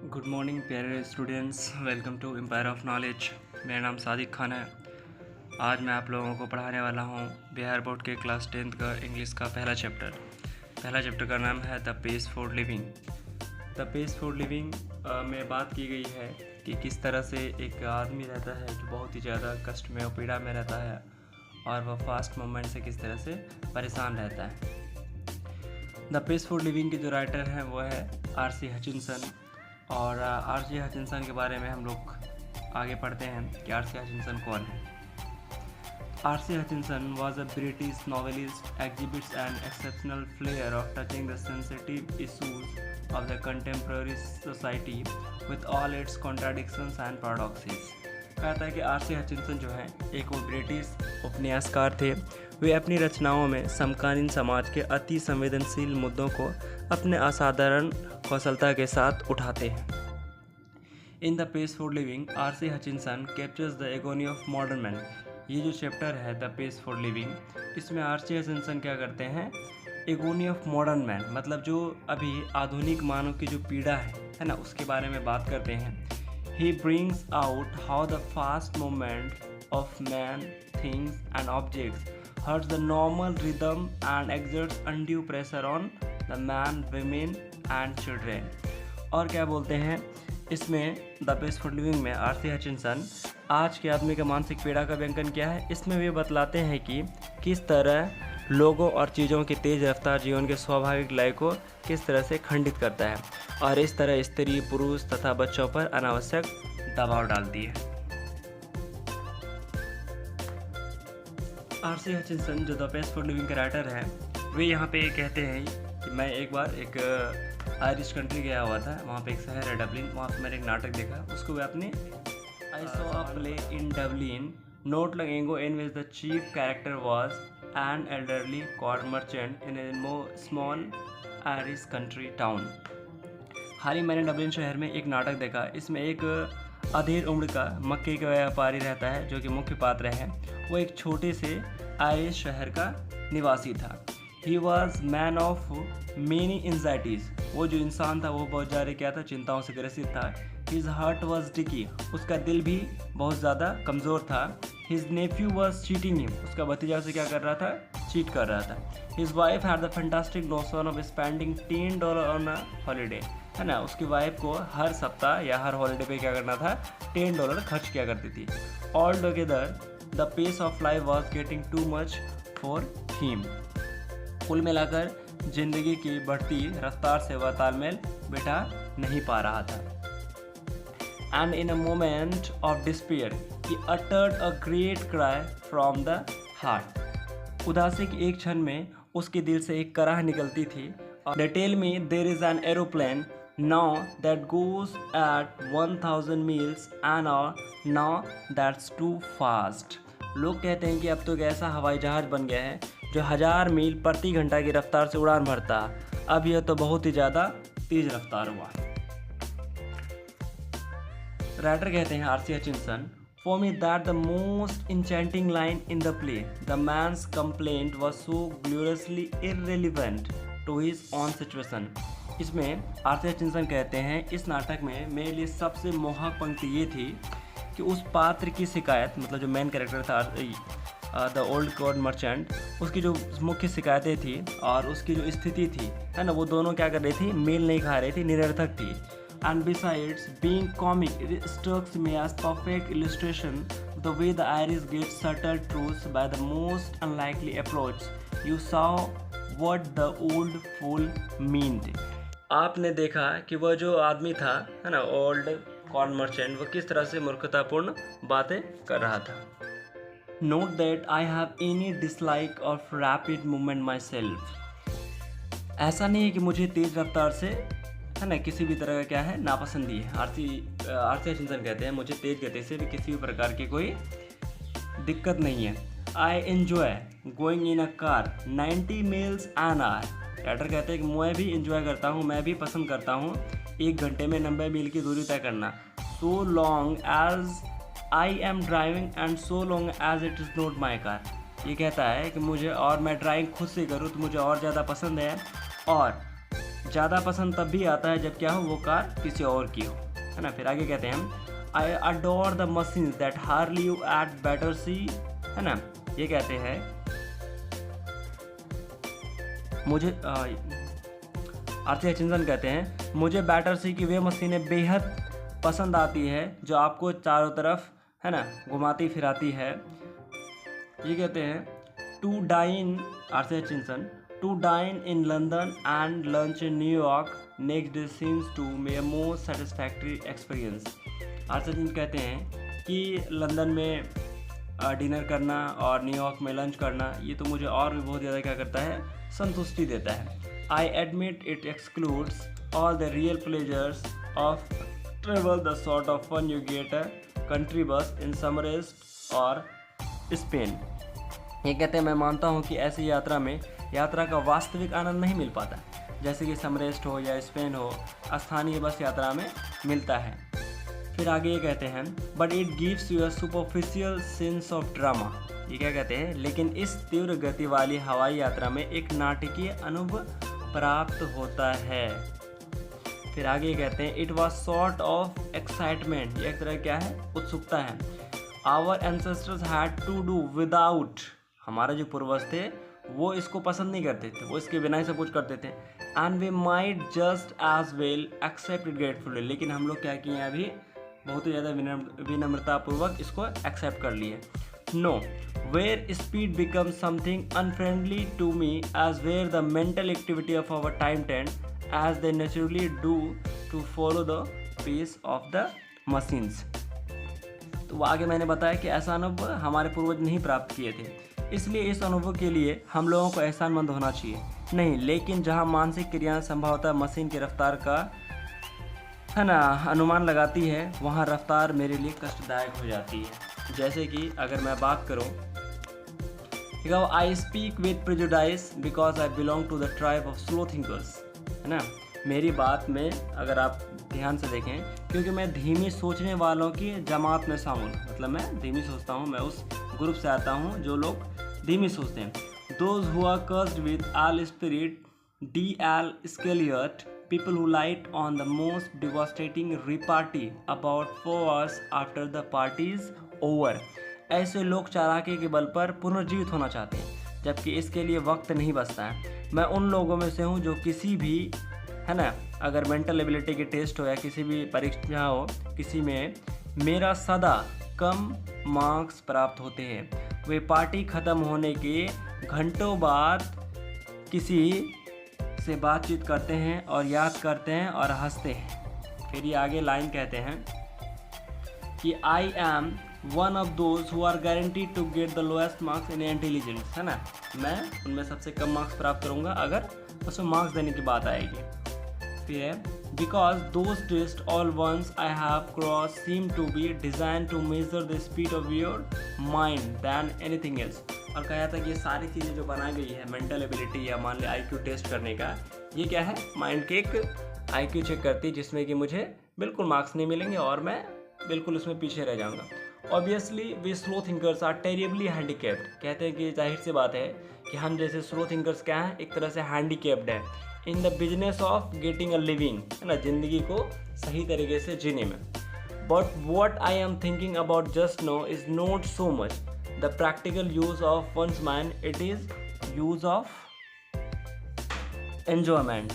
Good morning प्यारे students, welcome to empire of knowledge. मेरा नाम सादिक खान है। आज मैं आप लोगों को पढ़ाने वाला हूँ बिहार बोर्ड के क्लास 10th का इंग्लिश का पहला चैप्टर का नाम है the pace for living. The pace for living में बात की गई है कि किस तरह से एक आदमी रहता है जो बहुत ही ज़्यादा कष्ट में और पीड़ा में रहता है और वह फास्ट मूवमेंट से किस तरह से परेशान रहता है। द पेस फॉर लिविंग के जो राइटर हैं वो है R.C. हचिनसन। और R.C. हचिनसन के बारे में हम लोग आगे पढ़ते हैं कि R.C. हचिनसन कौन है। R.C. Hutchinson was a British novelist, exhibits an exceptional flair of touching the sensitive issues of the contemporary society with all its contradictions and paradoxes। कहता है कि R.C. हचिनसन जो है एक वो ब्रिटिश उपन्यासकार थे। वे अपनी रचनाओं में समकालीन समाज के अति संवेदनशील मुद्दों को अपने असाधारण कौशलता के साथ उठाते हैं। In the pace for living R.C. Hutchinson captures the agony of modern man. ये जो चैप्टर है द पेस फॉर लिविंग, इसमें R.C. हचिनसन क्या करते हैं, एगोनी ऑफ मॉडर्न मैन मतलब जो अभी आधुनिक मानव की जो पीड़ा है ना, उसके बारे में बात करते हैं। He brings out how the fast movement of man, things and objects hurts the normal rhythm and exerts undue pressure on the man, women and children। और क्या बोलते हैं इसमें द पेस फॉर लिविंग में R.C. हचिनसन आज के आदमी का मानसिक पीड़ा का व्यंजन क्या है, इसमें वे बतलाते हैं कि किस तरह लोगों और चीज़ों की तेज़ रफ्तार जीवन के स्वाभाविक लय को किस तरह से खंडित करता है और इस तरह स्त्री, पुरुष तथा बच्चों पर अनावश्यक दबाव डालती है। R.C. हचिनसन जो द पेस फॉर लिविंग के राइटर है, वे यहाँ पे कहते हैं कि मैं एक बार एक आयरिश कंट्री गया हुआ था। वहाँ पे एक शहर है डबलिन, वहाँ पे मैंने एक नाटक देखा। उसको वे अपने I saw a play in Dublin not long ago in which the chief character was an elderly cord merchant in a small Irish country town. हाल ही मैंने डबलिन शहर में एक नाटक देखा। इसमें एक अधेड़ उम्र का मक्के का व्यापारी रहता है जो कि मुख्य पात्र है। वो एक छोटे से आयरिश शहर का निवासी था। He was man of many anxieties. वो जो इंसान था वो बहुत ज़्यादा क्या था, चिंताओं से ग्रसित था। His heart was dicky. उसका दिल भी बहुत ज़्यादा कमज़ोर था। His nephew was cheating him. उसका भतीजा से क्या कर रहा था, चीट कर रहा था। His wife had the fantastic notion of spending $10 on a holiday, है ना। उसकी वाइफ को हर सप्ताह या हर हॉलीडे पे क्या करना था, $10 खर्च किया करती थी। All together the pace of life was getting too much for him. कुल मिलाकर जिंदगी की बढ़ती रफ्तार से वह तालमेल बिठा नहीं पा रहा था। And in a moment of despair he uttered a great cry from the heart. उदासी की एक क्षण में उसके दिल से एक कराह निकलती थी। They tell me there is an aeroplane now that goes at 1000 miles an hour, now that's too fast. लोग कहते हैं कि अब तो एक ऐसा हवाई जहाज बन गया है जो 1000 मील प्रति घंटा की रफ्तार से उड़ान भरता। अब यह तो बहुत ही ज़्यादा तेज रफ्तार हुआ। राइटर कहते हैं R.C. Hutchinson, for me that the most enchanting line in the play, the man's complaint was so gloriously irrelevant to his own situation. इसमें R.C. हचिनसन कहते हैं इस नाटक में मेरे लिए सबसे मोहक पंक्ति ये थी कि उस पात्र की शिकायत, मतलब जो मेन कैरेक्टर था द ओल्ड कॉर्ड मर्चेंट, उसकी जो मुख्य शिकायतें थी और उसकी जो स्थिति थी, है ना, वो दोनों क्या कर रही थी, मेल नहीं खा रही थी, निरर्थक थी। And besides being comic it strucks me as perfect illustration the way the Irish gets subtle truths by the most unlikely approach you saw what the old fool meant. आपने देखा कि वह जो आदमी था, है ना, ओल्ड कॉर्न मर्चेंट, वो किस तरह से मूर्खतापूर्ण बातें कर रहा था। Note that I have any dislike of rapid movement my self. ऐसा नहीं है कि मुझे तेज़ रफ्तार से, है ना, किसी भी तरह का क्या है, नापसंदी है। R.C. हचिनसन कहते हैं मुझे तेज़ गति से भी किसी भी प्रकार की कोई दिक्कत नहीं है। I enjoy going in a car 90 meals an our. Writer कहते हैं कि मैं भी इंजॉय करता हूँ, मैं भी पसंद करता हूँ 1 घंटे में 90 मील की दूरी तय करना। So long as I am driving and so long as it is not my car. ये कहता है कि मुझे, और मैं ड्राइविंग खुद से करूँ तो मुझे और ज़्यादा पसंद है, और ज़्यादा पसंद तब भी आता है जब क्या हो, वो कार किसी और की हो, है ना। फिर आगे कहते हैं हम, I adore the machine that Harley you at Battersea, है ना। ये कहते हैं मुझे आर्थर हचिंसन कहते हैं, मुझे बैटरसी की वे मशीनें बेहद पसंद आती है जो आपको चारों तरफ, है ना, घुमाती फिराती है। ये कहते हैं, to dine, Arthur Hutchinson, to dine in London and lunch in New York next day seems to me a more satisfactory experience. Arthur Hutchinson कहते हैं कि लंदन में डिनर करना और न्यूयॉर्क में लंच करना, ये तो मुझे और भी बहुत ज़्यादा क्या करता है, संतुष्टि देता है। I admit it excludes all the real pleasures of travel, the sort of fun you get a country bus in Summerest और स्पेन। ये कहते हैं, मैं मानता हूँ कि ऐसी यात्रा में यात्रा का वास्तविक आनंद नहीं मिल पाता, जैसे कि समरेस्ट हो या स्पेन हो, स्थानीय बस यात्रा में मिलता है। फिर आगे ये कहते हैं, but it gives you a superficial sense of drama. ये क्या कहते हैं, लेकिन इस तीव्र गति वाली हवाई यात्रा में एक नाटकीय अनुभव प्राप्त होता है। फिर आगे कहते हैं, it was sort of excitement. ये एक तरह क्या है, उत्सुकता है। Our ancestors had to do without, हमारे जो पूर्वज थे वो इसको पसंद नहीं करते थे, वो इसके बिना ही सब कुछ करते थे। And we might just as well accept it gratefully, लेकिन हम लोग क्या किए हैं, अभी बहुत ही ज़्यादा विनम्रतापूर्वक इसको एक्सेप्ट कर लिए। No, where speed becomes something unfriendly to me as where the mental activity of our time tend as they naturally do to follow the pace of the machines। तो आगे मैंने बताया कि ऐसा अनुभव हमारे पूर्वज नहीं प्राप्त किए थे, इसलिए इस अनुभव के लिए हम लोगों को एहसानमंद होना चाहिए नहीं, लेकिन जहां मानसिक क्रियाएं संभवतः मशीन की रफ्तार का, है ना, अनुमान लगाती है, वहां रफ्तार मेरे लिए कष्टदायक हो जाती है। जैसे कि अगर मैं बात करूं, I speak with prejudice because I belong to the tribe of slow thinkers, है ना। मेरी बात में अगर आप ध्यान से देखें, क्योंकि मैं धीमी सोचने वालों की जमात में शामिल हूँ, मतलब मैं धीमी सोचता हूँ, मैं उस ग्रुप से आता हूँ जो लोग धीमी सोचते हैं। Those who are cursed with el spirit de el escalier, people who light on the most devastating repartee about 4 hours after the party is over। ऐसे लोग चालाकी के बल पर पुनर्जीवित होना चाहते हैं, जबकि इसके लिए वक्त नहीं बचता है। मैं उन लोगों में से हूँ जो किसी भी, है ना, अगर मेंटल एबिलिटी के टेस्ट हो या किसी भी परीक्षा हो, किसी में मेरा सदा कम मार्क्स प्राप्त होते हैं। वे पार्टी ख़त्म होने के घंटों बाद किसी से बातचीत करते हैं और याद करते हैं और हंसते हैं। फिर ये आगे लाइन कहते हैं कि I am one of those who are guaranteed to get the lowest marks in intelligence, है ना। मैं उनमें सबसे कम मार्क्स प्राप्त करूंगा अगर उसमें मार्क्स देने की बात आएगी। फिर है, because those tests all once I have cross seem to be design to measure the speed of your mind than anything else. और कहा था कि ये सारी चीज़ें जो बनाई गई है, मेंटल एबिलिटी या मान लिया IQ टेस्ट करने का, ये क्या है, माइंड के एक IQ चेक करती है, जिसमें कि मुझे बिल्कुल मार्क्स नहीं मिलेंगे और मैं बिल्कुल उसमें पीछे रह जाऊंगा। Obviously we slow thinkers are terribly handicapped. कहते हैं कि जाहिर सी बात है कि हम जैसे स्लो थिंकर्स क्या हैं, एक तरह से हैंडीकेप्ड है in the business of getting a living, है ना, ज़िंदगी को सही तरीके से जीने में। But what I am thinking about just no is not so much the practical use of one's mind, it is use of enjoyment।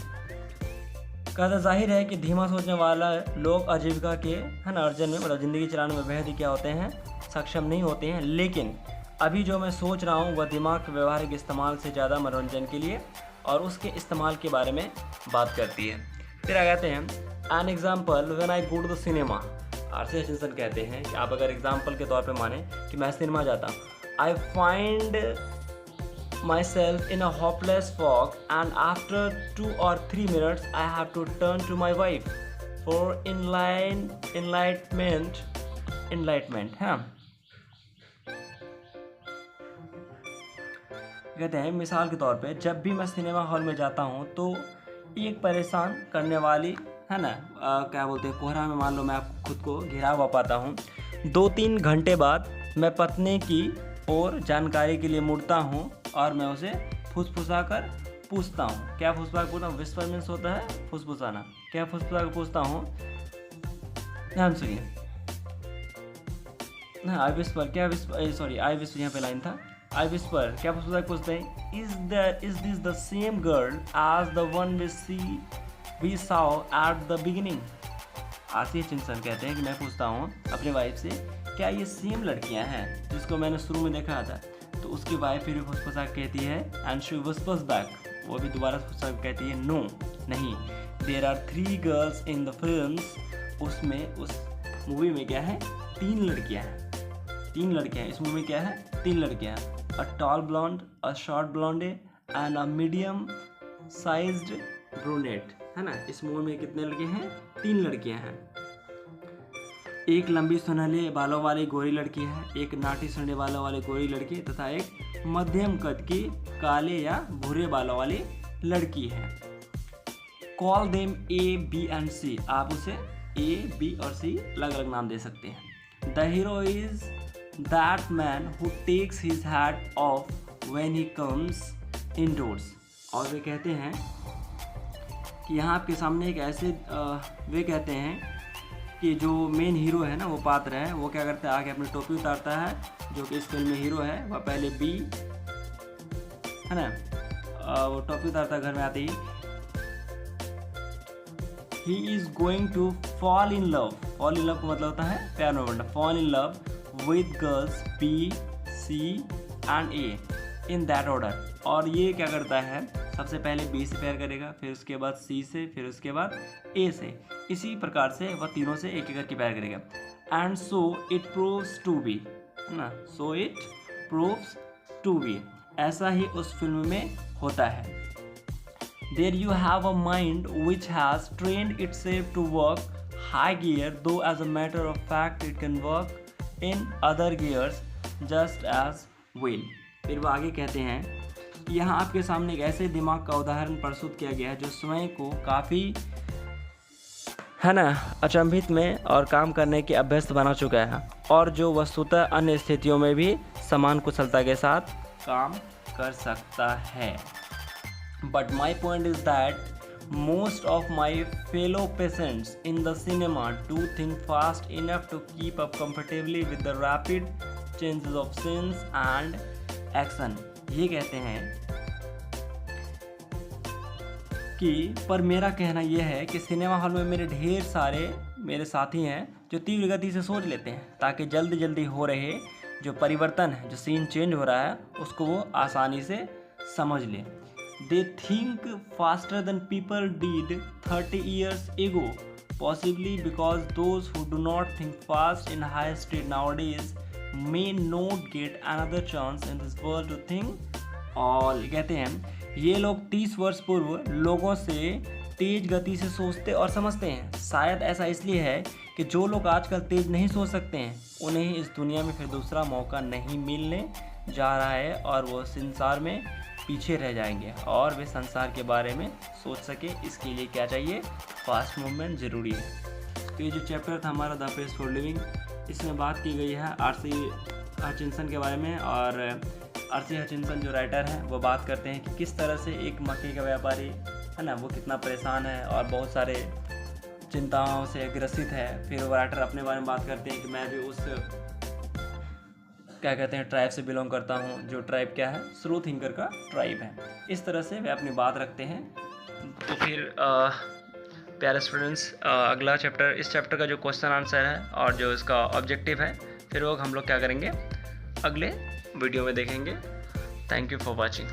कहता जाहिर है कि धीमा सोचने वाला लोग आजीविका के, है ना, अर्जन में, मतलब ज़िंदगी चलाने में बेहद ही क्या होते हैं, सक्षम नहीं होते हैं। लेकिन अभी जो मैं सोच रहा हूँ वह दिमाग के व्यवहारिक इस्तेमाल से ज़्यादा मनोरंजन के लिए और उसके इस्तेमाल के बारे में बात करती है। फिर आ कहते हैं, an example when I go to the cinema. Arthur Hutchinson कहते हैं कि आप अगर एग्जाम्पल के तौर पे माने कि मैं सिनेमा जाता हूँ, I find myself in a hopeless fog and after 2 or 3 minutes I have to turn to my wife for enlightenment. हाँ, कहते हैं मिसाल के तौर पे जब भी मैं सिनेमा हॉल में जाता हूँ तो एक परेशान करने वाली, है ना, क्या बोलते हैं, कोहरा में मान लो मैं खुद को घिरा हुआ पाता हूँ। 2-3 घंटे बाद मैं पत्नी की ओर जानकारी के लिए मुड़ता हूँ और मैं उसे फुसफुसाकर पूछता हूँ। क्या फुसफुसा के पूछता हूँ? विस्पर मीन्स होता है फुसफुसाना। क्या फुसफुसा के पूछता हूँ? ध्यान सुनिए। हाँ, आई विस्पर, क्या विस्पर, सॉरी आई विस्पर यहाँ पे लाइन था। आई विस्पर, क्या फुसफुसा के पूछते हैं? Is this the same girl as the one we saw at the beginning? Asif चिंसन कहते हैं कि मैं पूछता हूँ अपने वाइफ से, क्या ये सेम लड़कियाँ हैं जिसको मैंने शुरू में देखा था? तो उसकी वाइफ फिर फुसफुसा कहती है एंड शी whispers बैक, वो भी दोबारा फुसफुसा कहती है नो, नहीं, there are 3 girls in the films. उसमें, उस मूवी में क्या है? 3 लड़कियाँ हैं। 3 लड़कियाँ, इस मूवी में क्या है? 3 लड़कियाँ, a tall blonde, a short blonde and a medium sized brunette, है ना। इस मूवी में कितने लड़के हैं? 3 लड़कियां हैं। एक लंबी सुनहले बालों वाली गोरी लड़की है, एक नाटी सुनहले बालों वाली गोरी लड़की तथा एक मध्यम कद की काले या भूरे बालों वाली लड़की है। Call them A, B and C. आप उसे ए, बी और सी अलग अलग नाम दे सकते हैं। The hero is that man who takes his hat off when he comes indoors. और वे कहते हैं कि यहाँ आपके सामने एक ऐसे वे कहते हैं कि जो मेन हीरो है ना, वो पात्र है, वो क्या करता है? आगे अपनी टोपी उतारता है, जो कि इस फिल्म में हीरो है। वह पहले बी, है ना, वो टोपी उतारता है घर में आते ही। He is going to fall in love. Fall in love का मतलब होता है प्यार में पड़ना। Fall in love with girls B, C and A in that order. और ये क्या करता है? सबसे पहले बी से प्यार करेगा, फिर उसके बाद सी से, फिर उसके बाद ए से। इसी प्रकार से वह तीनों से एक एक करके प्यार करेगा। And so it proves to be, है ना, so it proves to be. ऐसा ही उस फिल्म में होता है। There you have a mind which has trained itself to work high gear, though as a matter of fact it can work in other gears just as well. फिर वो आगे कहते हैं, यहाँ आपके सामने एक ऐसे दिमाग का उदाहरण प्रस्तुत किया गया है जो स्वयं को काफ़ी, है ना, अचंभित में और काम करने के अभ्यस्त बना चुका है, और जो वस्तुतः अन्य स्थितियों में भी समान कुशलता के साथ काम कर सकता है। But my point is that most of my fellow patients in the cinema do think fast enough to keep up comfortably with the rapid changes of scenes and action. ये कहते हैं कि पर मेरा कहना यह है कि सिनेमा हॉल में मेरे ढेर सारे मेरे साथी हैं जो तीव्र गति से सोच लेते हैं, ताकि जल्दी जल्दी हो रहे जो परिवर्तन है, जो सीन चेंज हो रहा है, उसको वो आसानी से समझ ले। They think faster than people did 30 years ago, possibly because those who do not think fast in high street nowadays may not get another chance in this world to think all। कहते हैं ये लोग 30 वर्ष पूर्व लोगों से तेज गति से सोचते और समझते हैं। शायद ऐसा इसलिए है कि जो लोग आजकल तेज नहीं सोच सकते हैं, उन्हें इस दुनिया में फिर दूसरा मौका नहीं मिलने जा रहा है, और वो संसार में पीछे रह जाएंगे, और वे संसार के बारे में सोच सके। इसके लिए क्या चाहिए? फास्ट मूवमेंट ज़रूरी है। तो ये जो चैप्टर था हमारा द पेस फॉर लिविंग, इसमें बात की गई है आर.सी. हचिंसन के बारे में। और आर.सी. हचिंसन जो राइटर हैं वो बात करते हैं कि किस तरह से एक मक्के का व्यापारी, है ना, वो कितना परेशान है और बहुत सारे चिंताओं से ग्रसित है। फिर वो राइटर अपने बारे में बात करते हैं कि मैं भी उस, क्या कहते हैं, ट्राइब से बिलोंग करता हूँ, जो ट्राइब क्या है? स्लो थिंकर का ट्राइब है। इस तरह से वे अपनी बात रखते हैं। तो फिर प्यारे स्टूडेंट्स, अगला चैप्टर, इस चैप्टर का जो क्वेश्चन आंसर है और जो इसका ऑब्जेक्टिव है, फिर वो हम लोग क्या करेंगे? अगले वीडियो में देखेंगे। Thank you for watching.